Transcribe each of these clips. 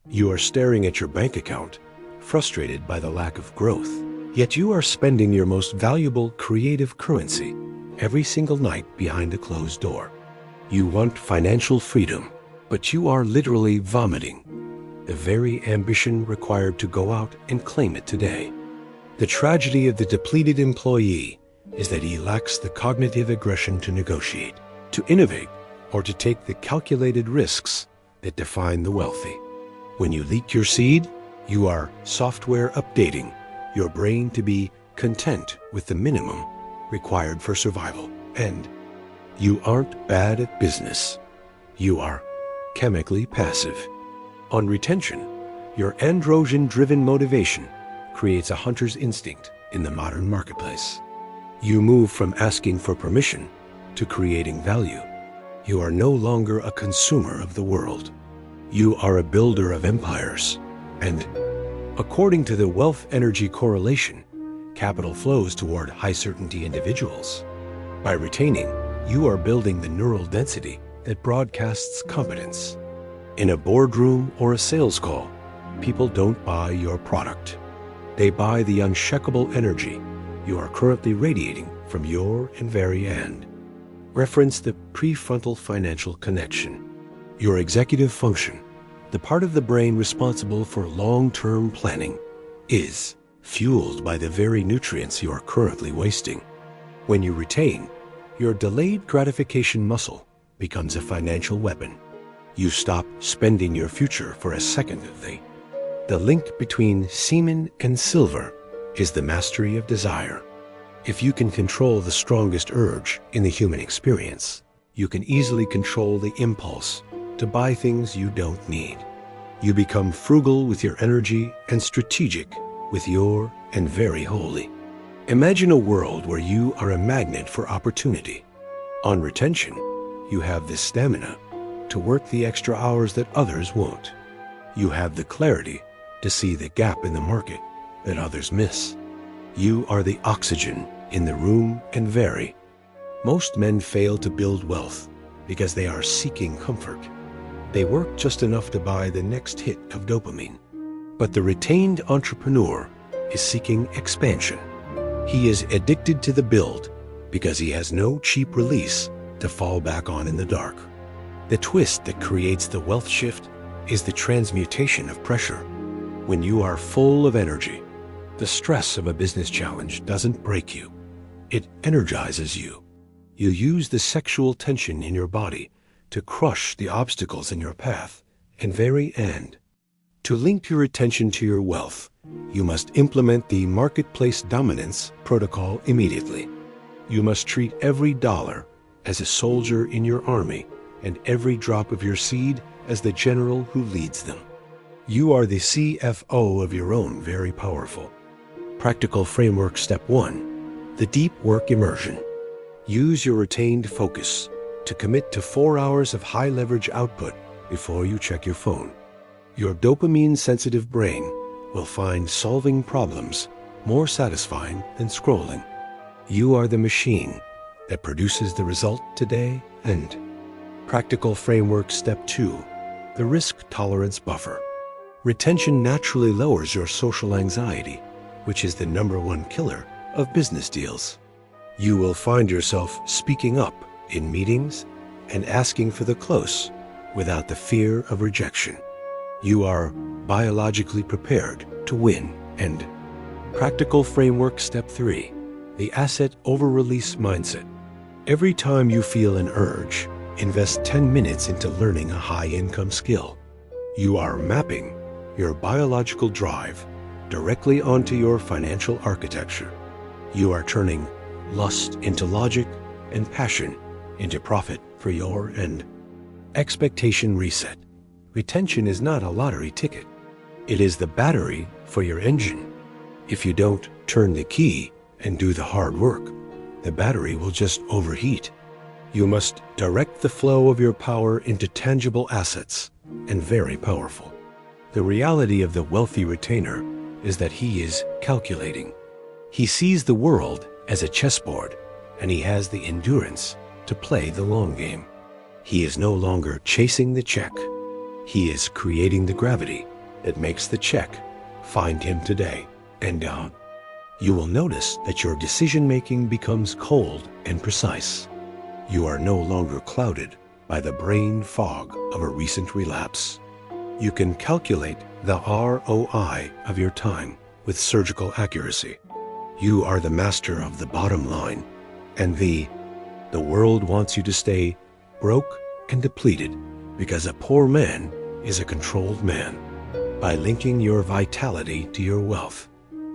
You are staring at your bank account, frustrated by the lack of growth. Yet you are spending your most valuable creative currency every single night behind a closed door. You want financial freedom, but you are literally vomiting the very ambition required to go out and claim it today. The tragedy of the depleted employee is that he lacks the cognitive aggression to negotiate, to innovate, or to take the calculated risks that define the wealthy. When you leak your seed, you are software updating your brain to be content with the minimum required for survival. And you aren't bad at business. You are chemically passive. On retention, your androgen-driven motivation creates a hunter's instinct in the modern marketplace. You move from asking for permission to creating value. You are no longer a consumer of the world. You are a builder of empires. And according to the wealth energy correlation, capital flows toward high-certainty individuals. By retaining, you are building the neural density that broadcasts competence. In a boardroom or a sales call, people don't buy your product. They buy the unshakable energy you are currently radiating from your and very end. Reference the prefrontal financial connection. Your executive function, the part of the brain responsible for long-term planning, is fueled by the very nutrients you are currently wasting. When you retain, your delayed gratification muscle becomes a financial weapon. You stop spending your future for a second thing. The link between semen and silver is the mastery of desire. If you can control the strongest urge in the human experience, you can easily control the impulse to buy things you don't need. You become frugal with your energy and strategic with your and very holy. Imagine a world where you are a magnet for opportunity. On retention, you have the stamina to work the extra hours that others won't. You have the clarity to see the gap in the market that others miss. You are the oxygen in the room and vary. Most men fail to build wealth because they are seeking comfort. They work just enough to buy the next hit of dopamine. But the retained entrepreneur is seeking expansion. He is addicted to the build because he has no cheap release to fall back on in the dark. The twist that creates the wealth shift is the transmutation of pressure. When you are full of energy, the stress of a business challenge doesn't break you. It energizes you. You use the sexual tension in your body to crush the obstacles in your path and very end. To link your attention to your wealth, you must implement the marketplace dominance protocol immediately. You must treat every dollar as a soldier in your army and every drop of your seed as the general who leads them. You are the CFO of your own very powerful. Practical framework step 1, the deep work immersion. Use your retained focus to commit to 4 hours of high leverage output before you check your phone. Your dopamine-sensitive brain will find solving problems more satisfying than scrolling. You are the machine that produces the result today and. Practical framework step 2, the risk tolerance buffer. Retention naturally lowers your social anxiety, which is the #1 killer of business deals. You will find yourself speaking up in meetings and asking for the close without the fear of rejection. You are biologically prepared to win. And practical framework step 3, the asset over-release mindset. Every time you feel an urge, invest 10 minutes into learning a high-income skill. You are mapping your biological drive directly onto your financial architecture. You are turning lust into logic and passion into profit for your end. Expectation reset. Retention is not a lottery ticket. It is the battery for your engine. If you don't turn the key and do the hard work, the battery will just overheat. You must direct the flow of your power into tangible assets and very powerful. The reality of the wealthy retainer is that he is calculating. He sees the world as a chessboard, and he has the endurance to play the long game. He is no longer chasing the check. He is creating the gravity that makes the check find him today and down. You will notice that your decision-making becomes cold and precise. You are no longer clouded by the brain fog of a recent relapse. You can calculate the ROI of your time with surgical accuracy. You are the master of the bottom line, and the world wants you to stay broke and depleted because a poor man is a controlled man. By linking your vitality to your wealth,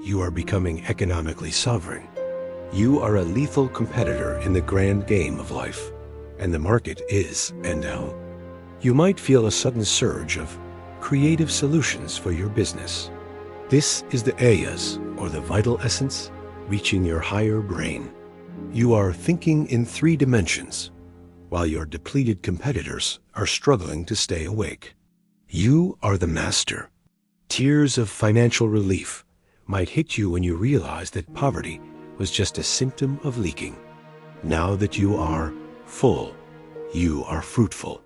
you are becoming economically sovereign. You are a lethal competitor in the grand game of life, and the market is NL. You might feel a sudden surge of creative solutions for your business. This is the ayas, or the vital essence, reaching your higher brain. You are thinking in 3 dimensions, while your depleted competitors are struggling to stay awake. You are the master. Tears of financial relief might hit you when you realize that poverty was just a symptom of leaking. Now that you are full, you are fruitful.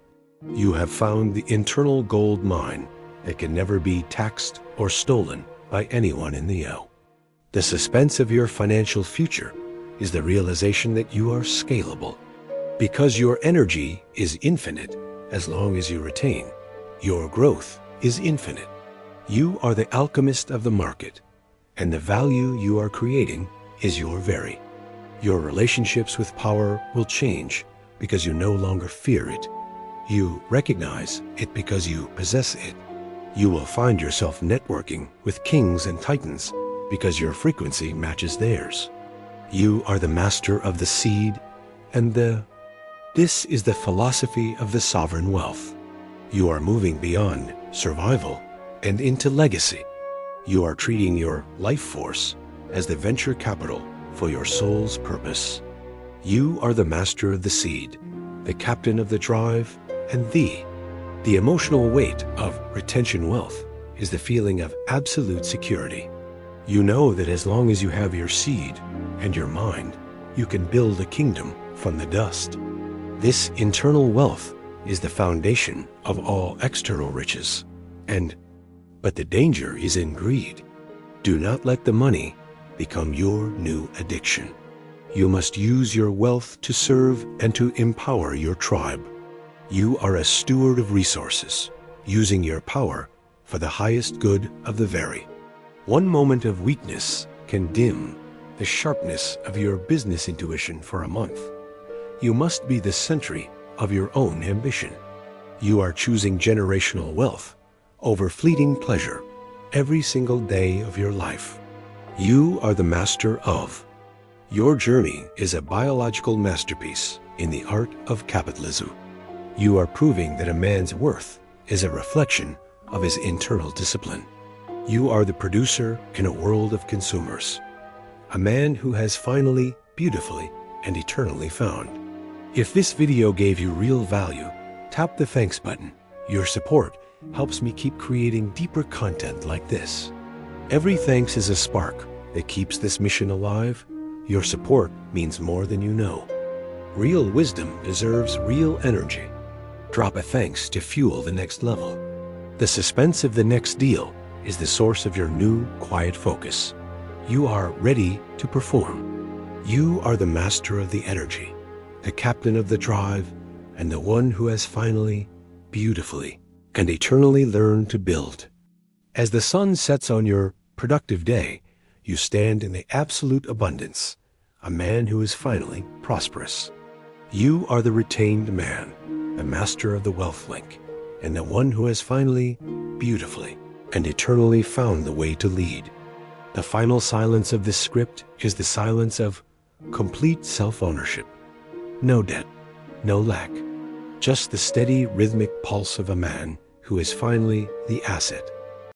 You have found the internal gold mine that can never be taxed or stolen by anyone in the O. The suspense of your financial future is the realization that you are scalable. Because your energy is infinite as long as you retain, your growth is infinite. You are the alchemist of the market, and the value you are creating is your very. Your relationships with power will change because you no longer fear it. You recognize it because you possess it. You will find yourself networking with kings and titans because your frequency matches theirs. You are the master of the seed and this is the philosophy of the sovereign wealth. You are moving beyond survival and into legacy. You are treating your life force as the venture capital for your soul's purpose. You are the master of the seed, the captain of the drive, and the emotional weight of retention wealth is the feeling of absolute security. You know that as long as you have your seed and your mind, you can build a kingdom from the dust. This internal wealth is the foundation of all external riches. But the danger is in greed. Do not let the money become your new addiction. You must use your wealth to serve and to empower your tribe. You are a steward of resources, using your power for the highest good of the very. One moment of weakness can dim the sharpness of your business intuition for a month. You must be the sentry of your own ambition. You are choosing generational wealth over fleeting pleasure every single day of your life. You are the master of. Your journey is a biological masterpiece in the art of capitalism. You are proving that a man's worth is a reflection of his internal discipline. You are the producer in a world of consumers, a man who has finally, beautifully, and eternally found. If this video gave you real value, tap the thanks button. Your support helps me keep creating deeper content like this. Every thanks is a spark that keeps this mission alive. Your support means more than you know. Real wisdom deserves real energy. Drop a thanks to fuel the next level. The suspense of the next deal is the source of your new quiet focus. You are ready to perform. You are the master of the energy, the captain of the drive, and the one who has finally, beautifully, and eternally learned to build. As the sun sets on your productive day, you stand in the absolute abundance, a man who is finally prosperous. You are the retained man, the master of the wealth link, and the one who has finally, beautifully, and eternally found the way to lead. The final silence of this script is the silence of complete self-ownership. No debt, no lack, just the steady rhythmic pulse of a man who is finally the asset